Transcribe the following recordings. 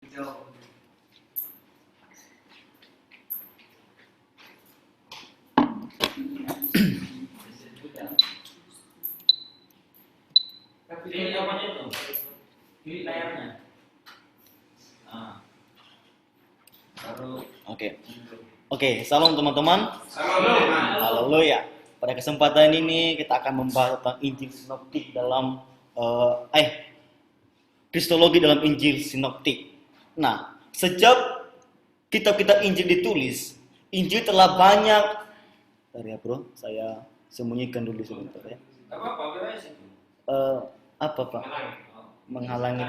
Pilih apanya itu? Pilih layarnya. Baru. Oke, salam teman-teman. Haleluya. Pada kesempatan ini kita akan membahas tentang Injil Sinoptik dalam Kristologi dalam Injil Sinoptik. Nah, sejak kitab-kitab Injil ditulis, Injil telah banyak. Bentar ya bro, saya sembunyikan dulu sebentar ya. Apa beres itu? Apa Pak? Menghalangi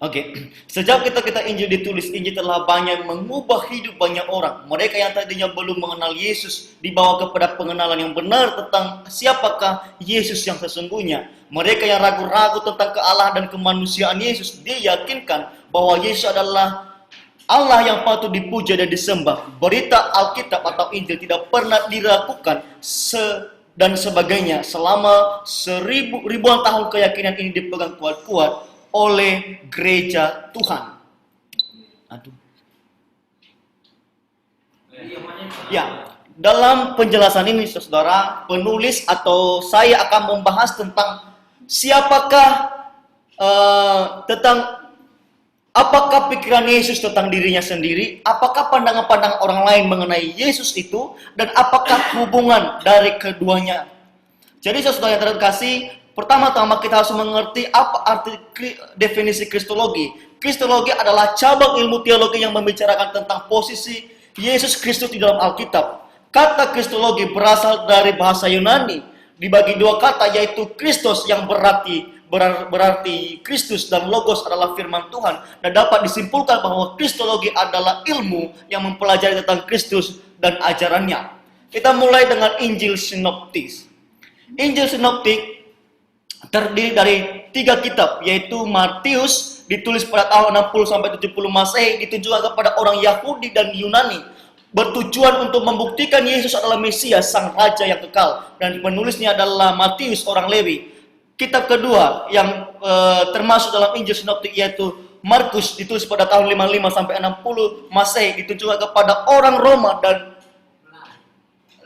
Oke, sejak kita Injil ditulis, Injil telah banyak mengubah hidup banyak orang. Mereka yang tadinya belum mengenal Yesus dibawa kepada pengenalan yang benar tentang siapakah Yesus yang sesungguhnya. Mereka yang ragu-ragu tentang kealahan dan kemanusiaan Yesus diyakinkan bahwa Yesus adalah Allah yang patut dipuja dan disembah. Berita Alkitab atau Injil tidak pernah diragukan dan sebagainya. Selama ribuan tahun keyakinan ini dipegang kuat-kuat oleh gereja Tuhan. Ya, dalam penjelasan ini saudara, penulis atau saya akan membahas tentang siapakah apakah pikiran Yesus tentang dirinya sendiri, apakah pandangan-pandangan orang lain mengenai Yesus itu, dan apakah hubungan dari keduanya. Jadi saudara yang terkasih, pertama-tama kita harus mengerti apa arti definisi Kristologi. Kristologi adalah cabang ilmu teologi yang membicarakan tentang posisi Yesus Kristus di dalam Alkitab. Kata Kristologi berasal dari bahasa Yunani, dibagi dua kata, yaitu Kristos yang berarti Kristus dan Logos adalah firman Tuhan, dan dapat disimpulkan bahwa Kristologi adalah ilmu yang mempelajari tentang Kristus dan ajarannya. Kita mulai dengan Injil Sinoptis. Injil Sinoptik terdiri dari 3 kitab, yaitu Matius ditulis pada tahun 60 sampai 70 Masehi, ditujukan kepada orang Yahudi dan Yunani, bertujuan untuk membuktikan Yesus adalah Mesias, sang raja yang kekal, dan penulisnya adalah Matius, orang Lewi. Kitab kedua yang termasuk dalam Injil Sinoptik yaitu Markus, ditulis pada tahun 55 sampai 60 Masehi, ditujukan kepada orang Roma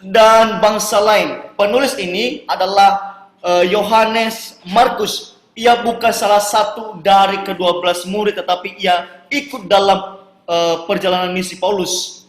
dan bangsa lain. Penulis ini adalah Yohanes Markus. Ia bukan salah satu dari ke-12 murid, tetapi ia ikut dalam perjalanan misi Paulus.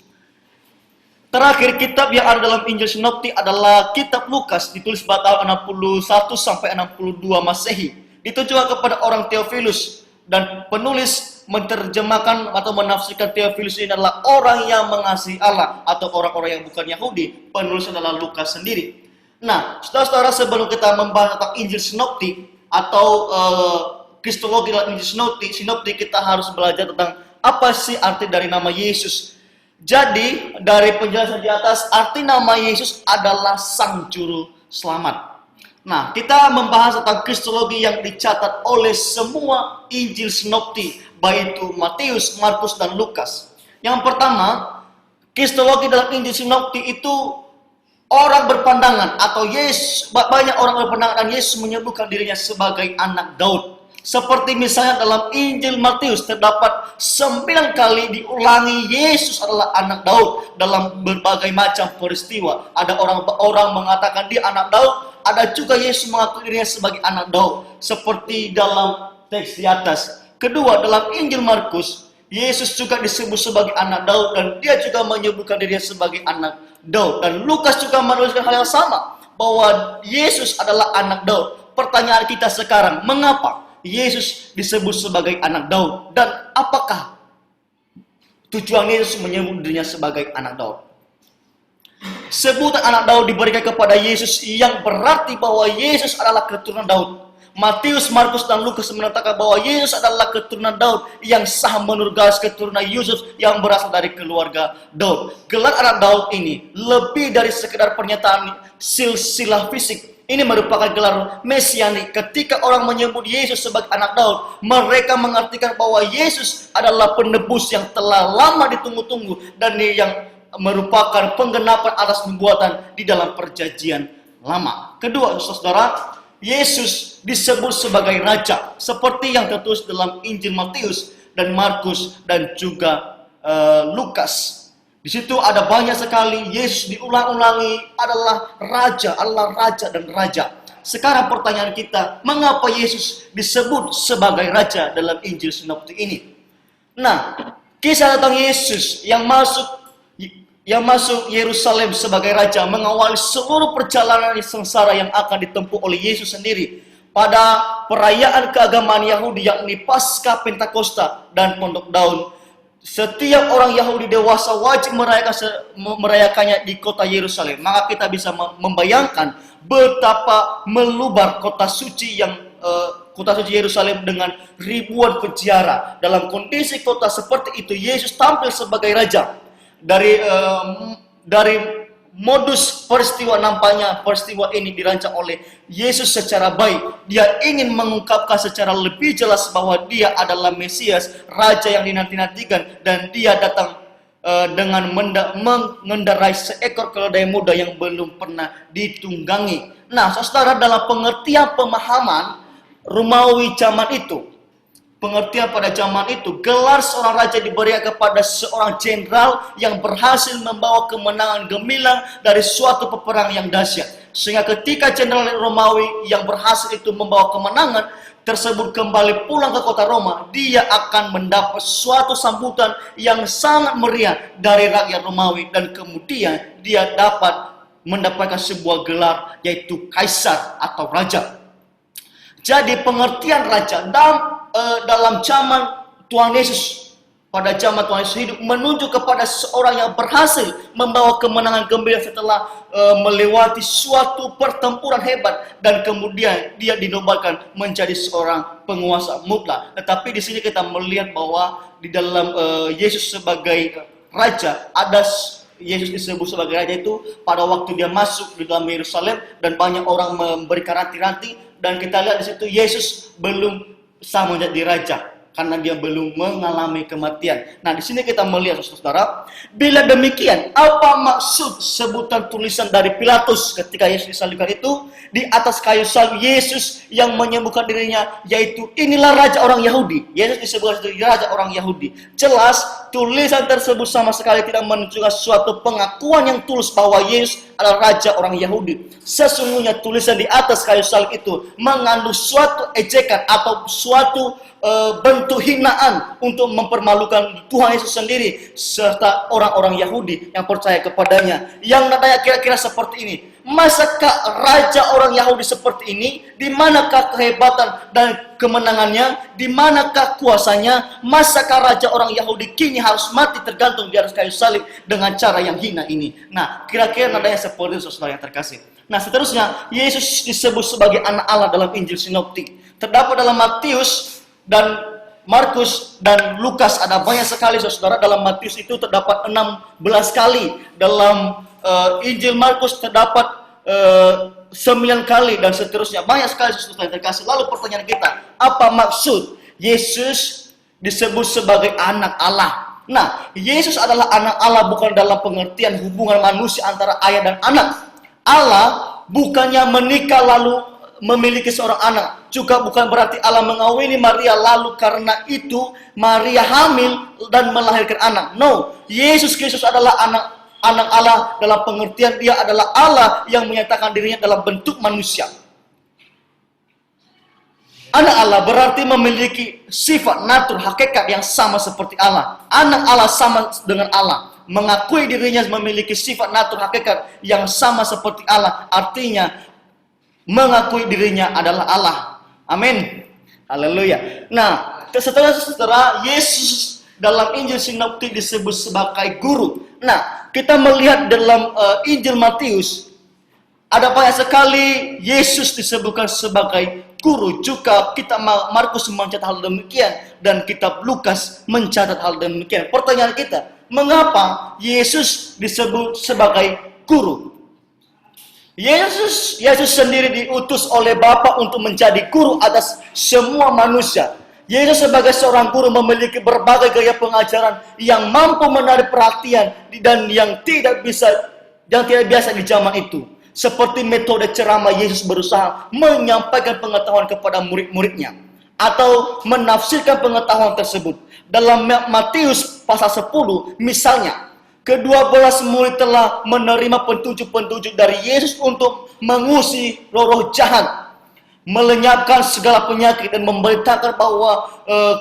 Terakhir kitab yang ada dalam Injil Sinoptik adalah kitab Lukas, ditulis pada tahun 61 sampai 62 Masehi. Ditujukan kepada orang Theophilus, dan penulis menerjemahkan atau menafsirkan Theophilus ini adalah orang yang mengasihi Allah atau orang-orang yang bukan Yahudi. Penulis adalah Lukas sendiri. Nah, saudara-saudara, sebelum kita membahas tentang Injil Sinoptik atau Kristologi dalam Injil Sinoptik, kita harus belajar tentang apa sih arti dari nama Yesus. Jadi, dari penjelasan di atas, arti nama Yesus adalah Sang Juru Selamat. Nah, kita membahas tentang Kristologi yang dicatat oleh semua Injil Sinoptik, baik itu Matius, Markus, dan Lukas. Yang pertama, Kristologi dalam Injil Sinoptik itu orang berpandangan atau Yesus, banyak orang berpandangan dan Yesus menyebutkan dirinya sebagai anak Daud. Seperti misalnya dalam Injil Matius terdapat 9 kali diulangi Yesus adalah anak Daud dalam berbagai macam peristiwa. Ada orang mengatakan dia anak Daud, ada juga Yesus mengaku dirinya sebagai anak Daud, seperti dalam teks di atas. Kedua, dalam Injil Markus, Yesus juga disebut sebagai anak Daud dan dia juga menyebutkan dirinya sebagai anak Daud. Dan Lukas juga menuliskan hal yang sama, bahwa Yesus adalah anak Daud. Pertanyaan kita sekarang, mengapa Yesus disebut sebagai anak Daud? Dan apakah tujuan Yesus menyebut dirinya sebagai anak Daud? Sebutan anak Daud diberikan kepada Yesus yang berarti bahwa Yesus adalah keturunan Daud. Matius, Markus, dan Lukas menyatakan bahwa Yesus adalah keturunan Daud yang sah menurut garis keturunan Yusuf yang berasal dari keluarga Daud. Gelar anak Daud ini lebih dari sekedar pernyataan silsilah fisik. Ini merupakan gelar mesianik. Ketika orang menyebut Yesus sebagai anak Daud, mereka mengartikan bahwa Yesus adalah penebus yang telah lama ditunggu-tunggu dan yang merupakan penggenapan atas nubuatan di dalam perjanjian lama. Kedua, saudara, Yesus disebut sebagai raja seperti yang tertulis dalam Injil Matius dan Markus dan juga Lukas. Di situ ada banyak sekali Yesus diulang-ulangi adalah raja dan raja. Sekarang pertanyaan kita, mengapa Yesus disebut sebagai raja dalam Injil Sinoptik ini? Nah, kisah tentang Yesus yang masuk Yerusalem sebagai raja mengawali seluruh perjalanan sengsara yang akan ditempuh oleh Yesus sendiri pada perayaan keagamaan Yahudi yakni Paskah Pentakosta dan Pondok Daun. Setiap orang Yahudi dewasa wajib merayakannya di kota Yerusalem. Maka kita bisa membayangkan betapa melubar kota suci Yerusalem dengan ribuan peziarah. Dalam kondisi kota seperti itu, Yesus tampil sebagai raja. Dari modus peristiwa nampaknya peristiwa ini dirancang oleh Yesus secara baik. Dia ingin mengungkapkan secara lebih jelas bahwa dia adalah Mesias, raja yang dinanti-nantikan, dan dia datang dengan mengendarai seekor keledai muda yang belum pernah ditunggangi. Nah, saudara, dalam pengertian pemahaman Romawi zaman itu, pengertian pada zaman itu, gelar seorang raja diberikan kepada seorang jenderal yang berhasil membawa kemenangan gemilang dari suatu peperangan yang dahsyat. Sehingga ketika jenderal Romawi yang berhasil itu membawa kemenangan tersebut kembali pulang ke kota Roma, dia akan mendapat suatu sambutan yang sangat meriah dari rakyat Romawi, dan kemudian dia dapat mendapatkan sebuah gelar yaitu kaisar atau raja. Jadi pengertian raja dalam zaman Tuhan Yesus, pada zaman Tuhan Yesus hidup, menunjuk kepada seorang yang berhasil membawa kemenangan gembira setelah melewati suatu pertempuran hebat, dan kemudian dia dinobatkan menjadi seorang penguasa mutlak. Tetapi di sini kita melihat bahwa di dalam Yesus sebagai raja, Yesus disebut sebagai raja itu pada waktu dia masuk di dalam Yerusalem dan banyak orang memberikan ranti-ranti, dan kita lihat di situ Yesus belum sama menjadi raja karena dia belum mengalami kematian. Nah, di sini kita melihat, saudara, bila demikian, apa maksud sebutan tulisan dari Pilatus ketika Yesus disalibkan itu? Di atas kayu salib, Yesus yang menyembuhkan dirinya, yaitu inilah raja orang Yahudi. Yesus disebut sebagai raja orang Yahudi. Jelas, tulisan tersebut sama sekali tidak menunjukkan suatu pengakuan yang tulus bahwa Yesus adalah raja orang Yahudi. Sesungguhnya tulisan di atas kayu salib itu mengandung suatu ejekan atau suatu bentuk hinaan untuk mempermalukan Tuhan Yesus sendiri serta orang-orang Yahudi yang percaya kepadanya. Yang nadanya kira-kira seperti ini, masakah raja orang Yahudi seperti ini? Di manakah kehebatan dan kemenangannya? Di manakah kuasanya? Masakah raja orang Yahudi kini harus mati tergantung di atas kayu salib dengan cara yang hina ini? Nah, kira-kira nadanya seperti itu, saudara yang terkasih. Nah, seterusnya Yesus disebut sebagai anak Allah dalam Injil Sinoptik. Terdapat dalam Matius dan Markus dan Lukas ada banyak sekali, saudara. Dalam Matius itu terdapat 16 kali, dalam Injil Markus terdapat 9 kali, dan seterusnya. Banyak sekali, saudara yang terkasih. Lalu pertanyaan kita, apa maksud Yesus disebut sebagai anak Allah? Nah, Yesus adalah anak Allah bukan dalam pengertian hubungan manusia antara ayah dan anak. Allah bukannya menikah lalu memiliki seorang anak, juga bukan berarti Allah mengawini Maria lalu karena itu Maria hamil dan melahirkan anak. No, Yesus Kristus adalah anak Allah dalam pengertian dia adalah Allah yang menyatakan dirinya dalam bentuk manusia. Anak Allah berarti memiliki sifat natur hakikat yang sama seperti Allah. Anak Allah sama dengan Allah, mengakui dirinya memiliki sifat natur hakikat yang sama seperti Allah, artinya mengakui dirinya adalah Allah. Amin. Haleluya. Nah, setelah Yesus dalam Injil Sinoptik disebut sebagai guru. Nah, kita melihat dalam Injil Matius ada banyak sekali Yesus disebutkan sebagai guru. Juga kita Markus mencatat hal demikian dan kitab Lukas mencatat hal demikian. Pertanyaan kita, mengapa Yesus disebut sebagai guru? Yesus sendiri diutus oleh Bapa untuk menjadi guru atas semua manusia. Yesus sebagai seorang guru memiliki berbagai gaya pengajaran yang mampu menarik perhatian dan yang tidak biasa di zaman itu. Seperti metode ceramah Yesus berusaha menyampaikan pengetahuan kepada murid-muridnya atau menafsirkan pengetahuan tersebut. Dalam Matius pasal 10 misalnya, ke-12 murid telah menerima petunjuk-petunjuk dari Yesus untuk mengusir roh-roh jahat, melenyapkan segala penyakit dan memberitakan bahwa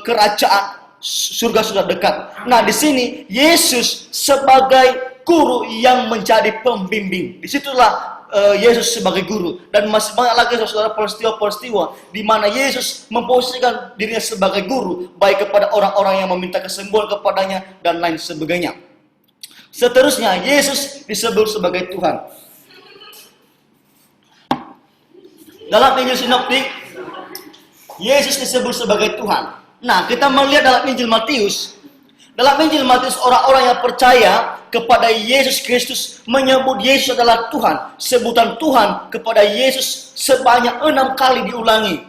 kerajaan surga sudah dekat. Nah, di sini Yesus sebagai guru yang menjadi pembimbing. Disitulah Yesus sebagai guru, dan masih banyak lagi saudara peristiwa-peristiwa di mana Yesus memposisikan dirinya sebagai guru baik kepada orang-orang yang meminta kesembuhan kepadanya dan lain sebagainya. Seterusnya Yesus disebut sebagai Tuhan. Dalam Injil Sinoptik Yesus disebut sebagai Tuhan. Nah, kita melihat dalam Injil Matius. Dalam Injil Matius, orang-orang yang percaya kepada Yesus Kristus menyebut Yesus adalah Tuhan. Sebutan Tuhan kepada Yesus sebanyak 6 kali diulangi.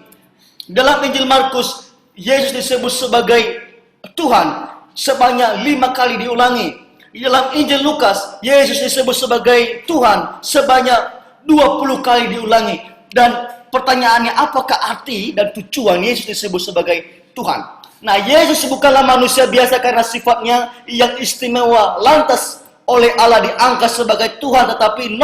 Dalam Injil Markus, Yesus disebut sebagai Tuhan sebanyak 5 kali diulangi. Di dalam Injil Lukas, Yesus disebut sebagai Tuhan sebanyak 20 kali diulangi. Dan pertanyaannya, apakah arti dan tujuan Yesus disebut sebagai Tuhan? Nah, Yesus bukanlah manusia biasa karena sifatnya yang istimewa lantas oleh Allah diangkat sebagai Tuhan, tetapi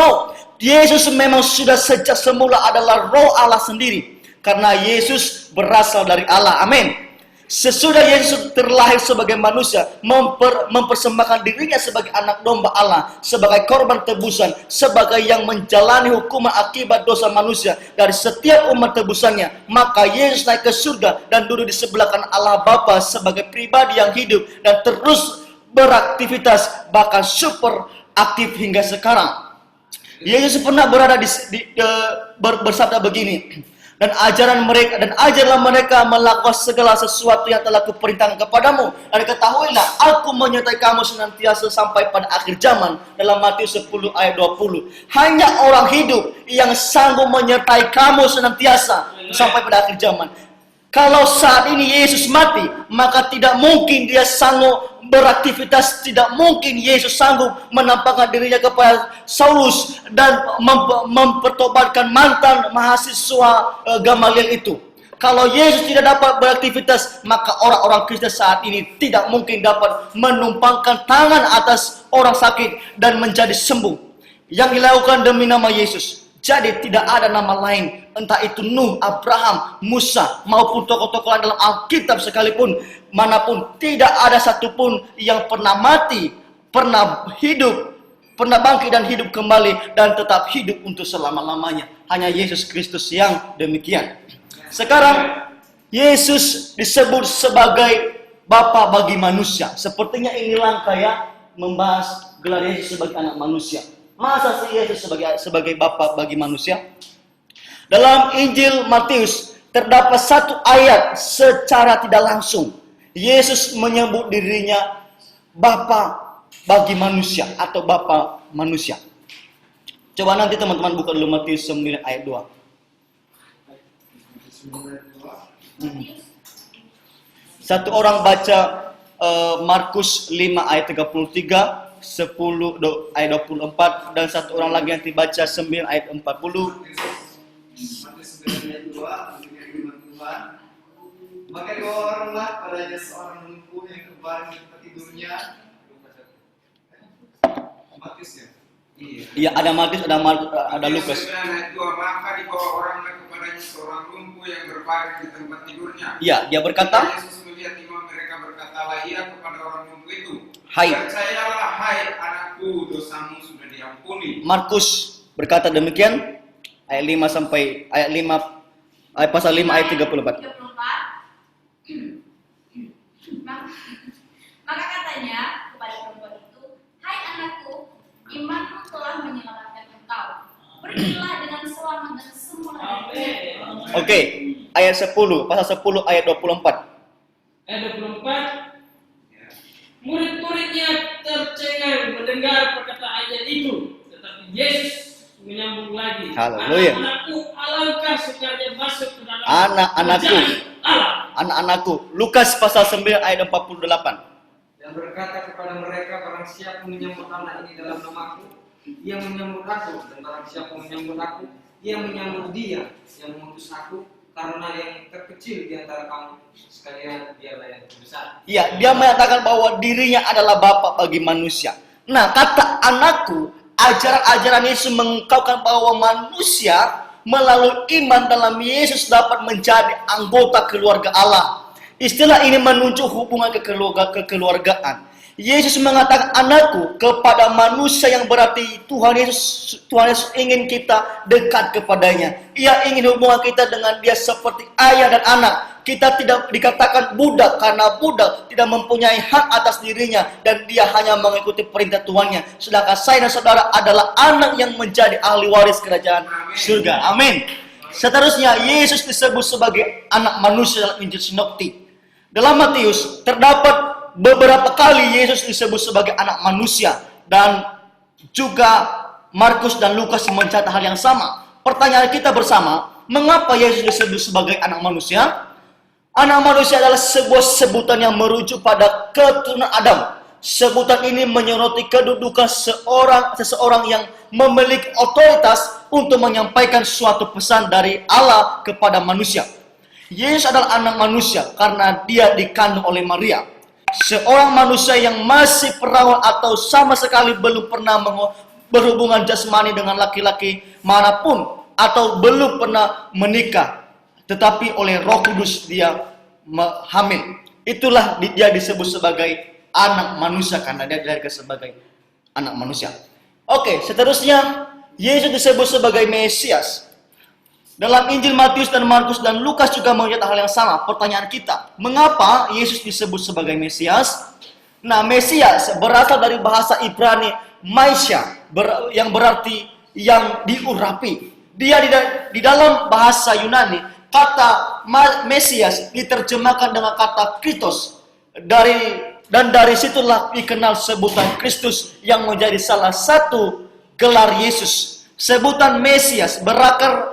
Yesus memang sudah sejak semula adalah roh Allah sendiri, karena Yesus berasal dari Allah. Amin. Sesudah Yesus terlahir sebagai manusia, mempersembahkan dirinya sebagai anak domba Allah, sebagai korban tebusan, sebagai yang menjalani hukuman akibat dosa manusia dari setiap umat tebusannya, maka Yesus naik ke surga dan duduk di sebelah kanan Allah Bapa sebagai pribadi yang hidup dan terus beraktivitas, bahkan super aktif hingga sekarang. Yesus pernah berada bersabda begini, dan ajarlah mereka melakukan segala sesuatu yang telah kuperintahkan kepadamu, dan ketahuilah aku menyertai kamu senantiasa sampai pada akhir zaman. Dalam Matius 10 ayat 20. Hanya orang hidup yang sanggup menyertai kamu senantiasa sampai pada akhir zaman. Kalau saat ini Yesus mati, maka tidak mungkin dia sanggup beraktivitas, tidak mungkin Yesus sanggup menampakkan dirinya kepada Saulus dan mempertobatkan mantan mahasiswa Gamaliel itu. Kalau Yesus tidak dapat beraktivitas, maka orang-orang Kristen saat ini tidak mungkin dapat menumpangkan tangan atas orang sakit dan menjadi sembuh. Yang dilakukan demi nama Yesus. Jadi tidak ada nama lain, entah itu Nuh, Abraham, Musa, maupun tokoh-tokoh lain dalam Alkitab sekalipun, manapun, tidak ada satupun yang pernah mati, pernah hidup, pernah bangkit dan hidup kembali, dan tetap hidup untuk selama-lamanya. Hanya Yesus Kristus yang demikian. Sekarang, Yesus disebut sebagai Bapa bagi manusia. Sepertinya ini langkah ya, membahas gelar Yesus sebagai anak manusia. Masa sih Yesus sebagai Bapa bagi manusia? Dalam Injil Matius terdapat satu ayat secara tidak langsung Yesus menyebut dirinya Bapa bagi manusia atau Bapa manusia. Coba nanti teman-teman buka dulu Matius 9 ayat 2. Satu orang baca Markus 5 ayat 33, 10 ayat 24, dan satu orang lagi yang dibaca 9 ayat 40. Matius 9 ayat 2, demikian firman Tuhan. Maka dibawalah padanya seorang lumpuh yang berbaring di tempat tidurnya. Matius ya? Iya, ada Matius, ada Lukas. 9 ayat 2, maka dibawa oranglah kepadanya seorang lumpuh yang berbaring di tempat tidurnya. Iya, dia berkata, Yesus melihat imam mereka, berkatalah ia kepada orang lumpuh itu, Hai. percayalah hai anakku, dosamu sudah diampuni. Markus berkata demikian ayat 5 sampai ayat 5 pasal 5 ayat 34. Maka katanya kepada perempuan itu, hai anakku, imanmu telah menyelamatkan engkau. Pergilah dengan selamat dan semua. Oke, ayat 10 pasal 10 ayat 24. Ayat 24. Murid-muridnya tercengang mendengar perkataannya itu, tetapi Yesus menyambung lagi. Haleluya. Anak-anakku, alangkah sukanya masuk ke dalam Anak-anakku. kerajaan Allah. Anak-anakku. Lukas pasal 9 ayat 48. Dan berkata kepada mereka, barang siapa menyambut anak ini dalam namaku, ia menyambut aku, dan barang siapa menyambut aku, ia menyambut dia yang mengutus aku, karena yang terkecil di antara kamu sekalian dialah yang terbesar. Ya, dia menyatakan bahwa dirinya adalah Bapa bagi manusia. Nah, kata anakku, ajaran-ajaran Yesus mengungkapkan bahwa manusia melalui iman dalam Yesus dapat menjadi anggota keluarga Allah. Istilah ini menunjuk hubungan kekeluargaan. Yesus mengatakan anakku kepada manusia yang berarti Tuhan Yesus ingin kita dekat kepadanya. Ia ingin hubungan kita dengan dia seperti ayah dan anak. Kita tidak dikatakan budak karena budak tidak mempunyai hak atas dirinya dan dia hanya mengikuti perintah tuannya. Sedangkan saya dan saudara adalah anak yang menjadi ahli waris kerajaan surga. Amin. Seterusnya Yesus disebut sebagai anak manusia dalam Injil Sinoptik. Dalam Matius terdapat beberapa kali Yesus disebut sebagai anak manusia dan juga Markus dan Lukas mencatat hal yang sama. Pertanyaan kita bersama, mengapa Yesus disebut sebagai anak manusia? Anak manusia adalah sebuah sebutan yang merujuk pada keturunan Adam. Sebutan ini menyoroti kedudukan seseorang yang memiliki otoritas untuk menyampaikan suatu pesan dari Allah kepada manusia. Yesus adalah anak manusia karena dia dikandung oleh Maria, seorang manusia yang masih perawan atau sama sekali belum pernah berhubungan jasmani dengan laki-laki manapun atau belum pernah menikah. Tetapi oleh Roh Kudus dia hamil. Itulah dia disebut sebagai anak manusia karena dia dilahirkan sebagai anak manusia. Oke, seterusnya Yesus disebut sebagai Mesias. Dalam Injil Matius dan Markus dan Lukas juga mencatat hal yang sama. Pertanyaan kita, mengapa Yesus disebut sebagai Mesias? Nah, Mesias berasal dari bahasa Ibrani Maisha, yang berarti yang diurapi. Dia di dalam bahasa Yunani, kata Mesias diterjemahkan dengan kata Kristos. Dan dari situlah dikenal sebutan Kristus yang menjadi salah satu gelar Yesus. Sebutan Mesias berakar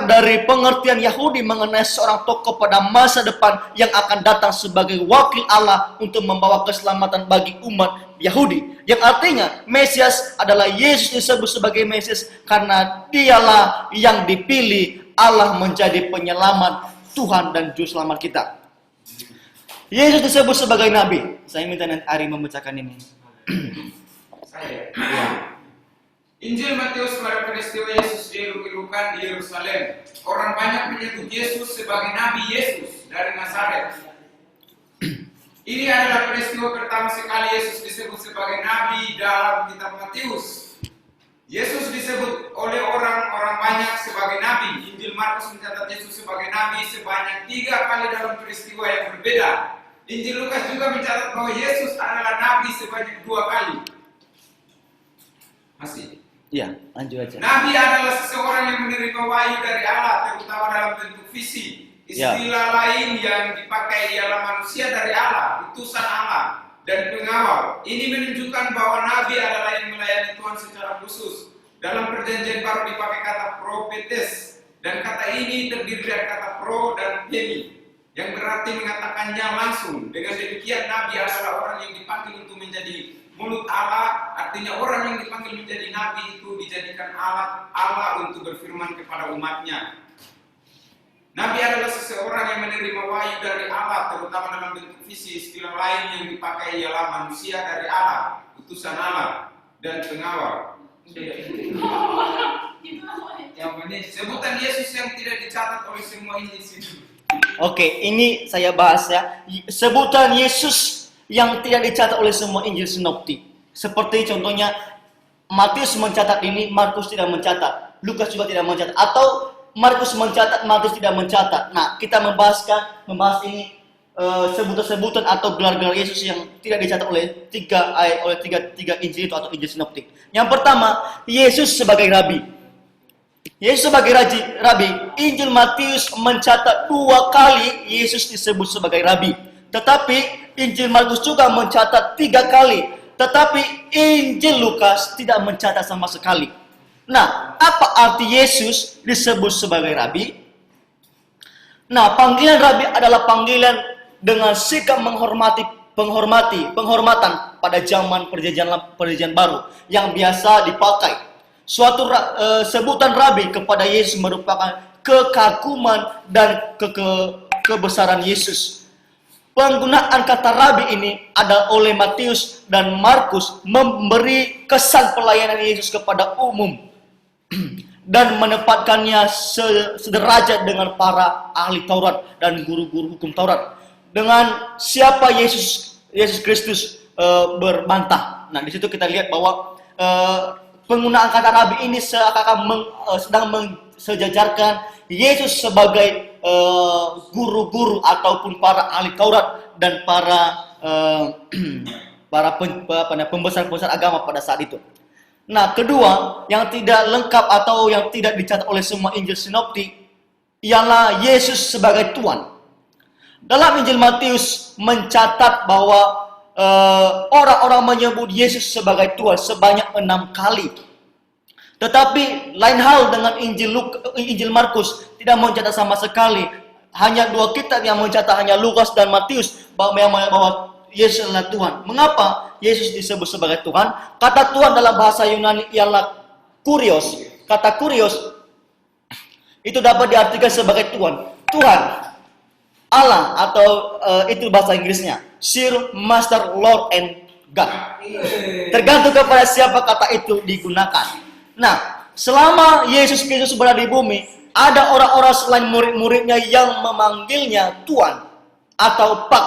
dari pengertian Yahudi mengenai seorang tokoh pada masa depan yang akan datang sebagai wakil Allah untuk membawa keselamatan bagi umat Yahudi. Yang artinya Mesias adalah Yesus disebut sebagai Mesias karena dialah yang dipilih Allah menjadi penyelamat Tuhan dan juru selamat kita. Yesus disebut sebagai Nabi. Saya minta nanti Ari membacakan ini. Saya. Injil Matius pada peristiwa Yesus dilukilukan di Yerusalem. Orang banyak menyebut Yesus sebagai Nabi Yesus dari Nazaret. Ini adalah peristiwa pertama sekali Yesus disebut sebagai Nabi dalam kitab Matius. Yesus disebut oleh orang banyak sebagai Nabi. Injil Markus mencatat Yesus sebagai Nabi sebanyak 3 kali dalam peristiwa yang berbeda. Injil Lukas juga mencatat bahwa Yesus adalah Nabi sebanyak 2 kali. Masih. Ya, lanjut aja. Nabi adalah seseorang yang menerima wahyu dari Allah, terutama dalam bentuk visi. Istilah lain yang dipakai ialah manusia dari Allah, utusan Allah, dan pengawal. Ini menunjukkan bahwa Nabi adalah yang melayani Tuhan secara khusus. Dalam perjanjian baru dipakai kata propetes, dan kata ini terdiri dari kata pro dan pemi, yang berarti mengatakannya langsung. Dengan demikian Nabi adalah orang yang dipanggil untuk menjadi mulut Allah, artinya orang yang dipanggil menjadi Nabi itu dijadikan alat Allah untuk berfirman kepada umatnya. Nabi adalah seseorang yang menerima wahyu dari Allah, terutama dalam bentuk visi. Istilah lain yang dipakai ialah manusia dari Allah, utusan Allah, dan pengawal. Yang ini sebutan Yesus yang tidak dicatat oleh semua Injil sini. Oke, ini saya bahas ya. Sebutan Yesus yang tidak dicatat oleh semua Injil Sinoptik. Seperti contohnya Matius mencatat ini, Markus tidak mencatat, Lukas juga tidak mencatat, atau Markus mencatat, Matius tidak mencatat. Nah, kita membahas ini sebutan-sebutan atau gelar-gelar Yesus yang tidak dicatat oleh tiga Injil itu atau Injil Sinoptik. Yang pertama, Yesus sebagai Rabi. Yesus sebagai Rabi. Injil Matius mencatat 2 kali Yesus disebut sebagai Rabi. Tetapi Injil Markus juga mencatat 3 kali. Tetapi Injil Lukas tidak mencatat sama sekali. Nah, apa arti Yesus disebut sebagai Rabi? Nah, panggilan Rabi adalah panggilan dengan sikap menghormati penghormatan pada zaman perjanjian baru yang biasa dipakai. Suatu sebutan rabi kepada Yesus merupakan kekaguman dan kebesaran Yesus. Penggunaan kata rabi ini ada oleh Matius dan Markus memberi kesan pelayanan Yesus kepada umum dan menempatkannya sederajat dengan para ahli Taurat dan guru-guru hukum Taurat. Dengan siapa Yesus Kristus berbantah. Nah, di situ kita lihat bahwa penggunaan kata rabi ini seakan-akan sedang sejajarkan Yesus sebagai guru-guru ataupun para ahli Taurat dan para pembesar-pembesar agama pada saat itu. Nah, kedua, yang tidak lengkap atau yang tidak dicatat oleh semua Injil sinoptik ialah Yesus sebagai Tuhan. Dalam Injil Matius mencatat bahwa orang-orang menyebut Yesus sebagai Tuhan sebanyak 6 kali. Tetapi lain hal dengan Injil Markus, tidak mencatat sama sekali. Hanya 2 kitab yang mencatat, hanya Lukas dan Matius, bahwa Yesus adalah Tuhan. Mengapa Yesus disebut sebagai Tuhan? Kata Tuhan dalam bahasa Yunani ialah kurios. Kata kurios itu dapat diartikan sebagai Tuhan. Tuhan, Allah, atau itu bahasa Inggrisnya, Sir, Master, Lord, and God. Tergantung kepada siapa kata itu digunakan. Nah, selama Yesus Kristus berada di bumi, ada orang-orang selain murid-muridnya yang memanggilnya Tuhan atau Pak.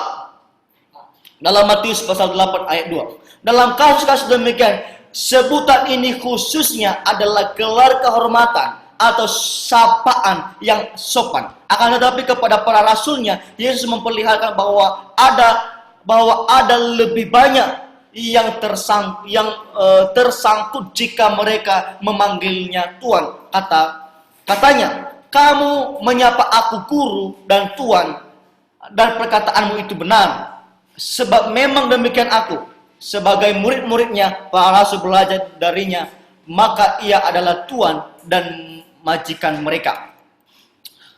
Dalam Matius pasal 8 ayat 2. Dalam kasus-kasus demikian, sebutan ini khususnya adalah gelar kehormatan atau sapaan yang sopan. Akan tetapi kepada para rasulnya, Yesus memperlihatkan bahwa ada lebih banyak yang tersangkut jika mereka memanggilnya Tuhan. Katanya, kamu menyapa aku guru dan Tuhan, dan perkataanmu itu benar. Sebab memang demikian aku, sebagai murid-muridnya, para rasul belajar darinya, maka ia adalah Tuhan dan majikan mereka.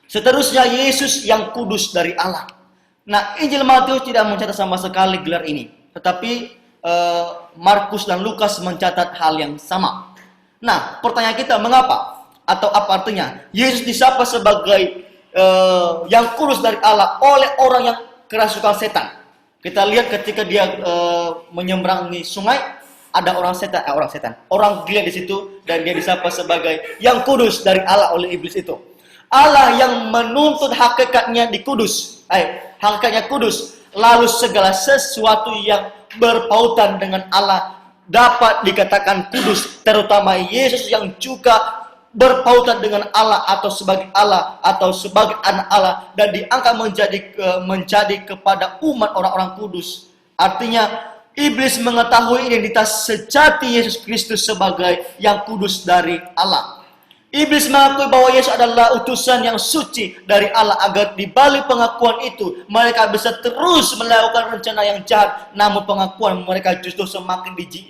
Seterusnya, Yesus yang kudus dari Allah. Nah, Injil Matius tidak mencatat sama sekali gelar ini, tetapi Markus dan Lukas mencatat hal yang sama. Nah, pertanyaan kita, mengapa? Atau apa artinya? Yesus disapa sebagai yang kudus dari Allah oleh orang yang kerasukan setan. Kita lihat ketika dia menyeberangi sungai, ada orang gila di situ, dan dia disapa sebagai yang kudus dari Allah oleh iblis itu. Allah yang menuntut hakikatnya hakikatnya kudus, lalu segala sesuatu yang berpautan dengan Allah dapat dikatakan kudus, terutama Yesus yang juga berpautan dengan Allah atau sebagai Allah atau sebagai anak Allah dan diangkat menjadi kepada umat orang-orang kudus. Artinya iblis mengetahui identitas sejati Yesus Kristus sebagai yang kudus dari Allah. Iblis mengakui bahwa Yesus adalah utusan yang suci dari Allah, agar di balik pengakuan itu mereka bisa terus melakukan rencana yang jahat. Namun pengakuan mereka justru semakin bagi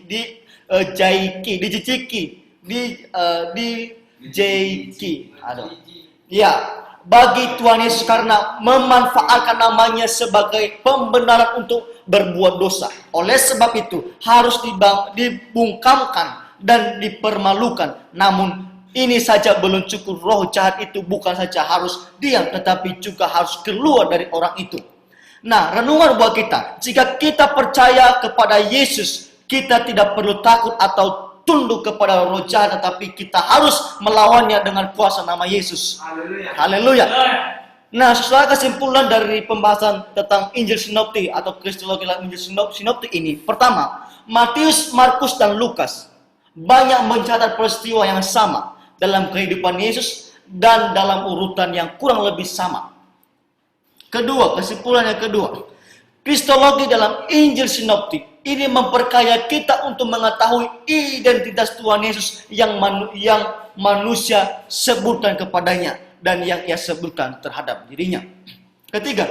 Tuhan Yesus, karena memanfaatkan namanya sebagai pembenaran untuk berbuat dosa. Oleh sebab itu harus dibungkamkan dan dipermalukan. Namun ini saja belum cukup, roh jahat itu bukan saja harus diam, tetapi juga harus keluar dari orang itu. Nah, renungan buat kita, jika kita percaya kepada Yesus, kita tidak perlu takut atau tunduk kepada roh jahat, tetapi kita harus melawannya dengan kuasa nama Yesus. Haleluya. Nah, setelah kesimpulan dari pembahasan tentang Injil Sinoptik atau Kristologi Injil Sinoptik ini, pertama, Matius, Markus, dan Lukas banyak mencatat peristiwa yang sama dalam kehidupan Yesus dan dalam urutan yang kurang lebih sama. Kedua, kesimpulan yang kedua, Kristologi dalam Injil Sinoptik ini memperkaya kita untuk mengetahui identitas Tuhan Yesus yang manusia sebutkan kepadanya dan yang ia sebutkan terhadap dirinya. Ketiga,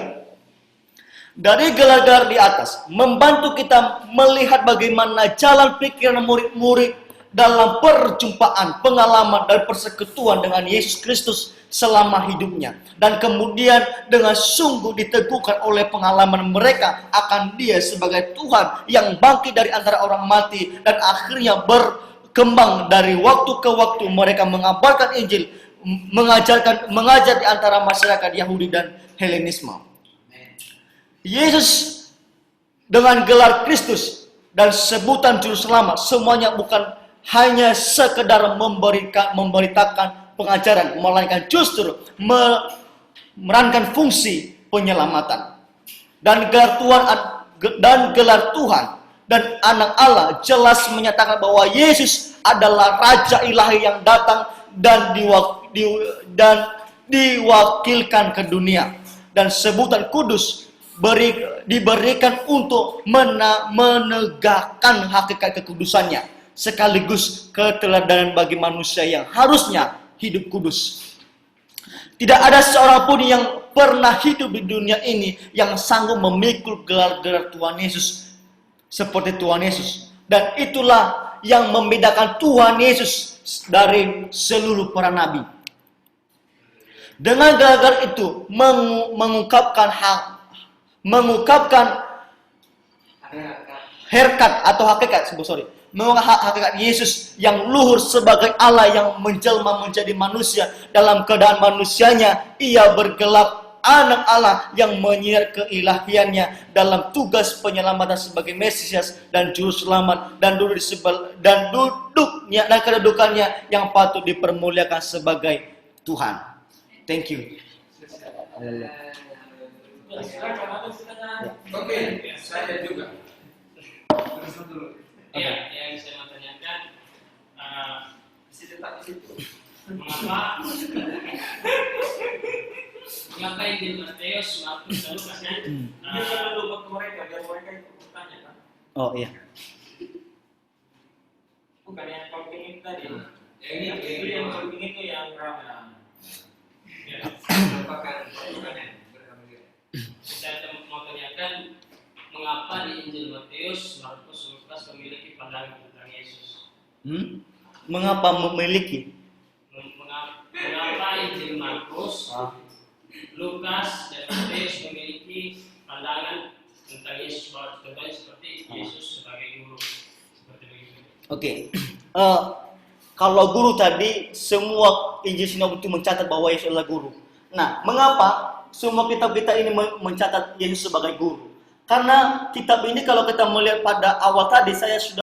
dari gelar-gelar di atas membantu kita melihat bagaimana jalan pikiran murid-murid dalam perjumpaan, pengalaman, dan persekutuan dengan Yesus Kristus selama hidupnya. Dan kemudian dengan sungguh diteguhkan oleh pengalaman mereka akan Dia sebagai Tuhan yang bangkit dari antara orang mati, dan akhirnya berkembang dari waktu ke waktu mereka mengabarkan Injil, mengajar di antara masyarakat Yahudi dan Helenisme. Yesus dengan gelar Kristus dan sebutan Juru Selamat, semuanya bukan hanya sekedar memberitakan pengajaran, melainkan justru memerankan fungsi penyelamatan. Dan gelar Tuhan dan Anak Allah jelas menyatakan bahwa Yesus adalah Raja Ilahi yang datang dan diwakilkan ke dunia. Dan sebutan kudus diberikan untuk menegakkan hakikat kekudusannya, sekaligus keteladanan bagi manusia yang harusnya hidup kudus. Tidak ada seorang pun yang pernah hidup di dunia ini yang sanggup memikul gelar-gelar Tuhan Yesus seperti Tuhan Yesus. Dan itulah yang membedakan Tuhan Yesus dari seluruh para nabi. Dengan gelar itu mengungkapkan hakikat Yesus yang luhur sebagai Allah yang menjelma menjadi manusia. Dalam keadaan manusianya, Ia bergelar Anak Allah yang menyiar keilahiannya dalam tugas penyelamatan sebagai Mesias dan Juru Selamat, dan duduknya dan kedudukannya yang patut dipermuliakan sebagai Tuhan. Thank you. Oke, saya juga. Ya, yang saya mau tanyakan, mengapa Injil Matius, Markus, dan Lukas kan? Dia selalu buat mereka, biar mereka ikut bertanya kan? Oh iya. Bukan yang camping itu tadi. Ini Yang camping itu yang ramai. Saya mau tanyakan, mengapa di Injil Matius, Markus, Lukas memiliki pandangan tentang Yesus? Mengapa memiliki? Mengapa Injil Markus, Lukas, dan Matius memiliki pandangan tentang Yesus, contohnya seperti Yesus sebagai guru, seperti begitu. Oke. Kalau guru tadi, semua Injil Sinoptik itu mencatat bahwa Yesus adalah guru. Nah, mengapa semua kitab kita ini mencatat Yesus sebagai guru? Karena kitab ini kalau kita melihat pada awal tadi, saya sudah